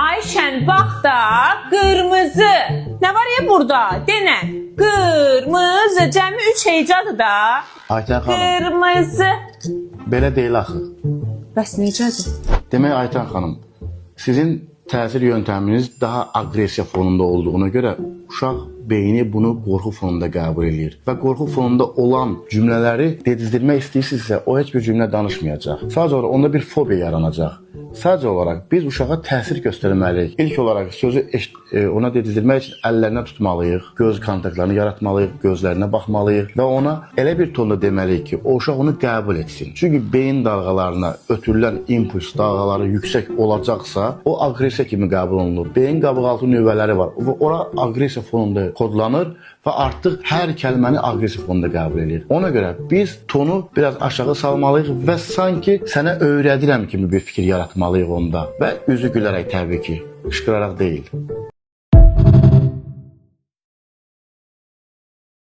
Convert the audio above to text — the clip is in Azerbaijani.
Ayşen bax da qırmızı. Nə var ya burada? Denə. Qırmızı. Cəmi 3 hecadır da. Ayten xanım, Qırmızı. belə deyil axı. Bəs necədir? Demək Ayten xanım, sizin təsir yönteminiz daha agresiya fonunda olduğuna görə uşaq beyni bunu qorxu fonunda qəbul edir və qorxu fonunda olan cümlələri dedizdirmək istəyirsinizsə, o heç bir cümlə danışmayacaq. Sadəcə olaraq onda bir fobiya yaranacaq. Sadəcə olaraq biz uşağa təsir göstərməliyik. İlk olaraq sözü ona dedizdirmək üçün əllərindən tutmalıyıq, göz kontaktlarını yaratmalıyıq, gözlərinə baxmalıyıq və ona elə bir tonda deməliyik ki, o uşaq onu qəbul etsin. Çünki beyin dalğalarına ötürülən impuls dalğaları yüksək olacaqsa, o agresiya kimi qəbul olunur. Beyin qabıqaltı nüvələri var və ora agresiya fonunda kodlanır və artıq hər kəlməni agresiya fonunda qəbul edir. Ona görə biz tonu biraz aşağı salmalıyıq və sanki sənə öyrədirəm kimi bir fikir yaratmalıyıq onda və üzü gülərək təbii ki, qışqıraraq deyil.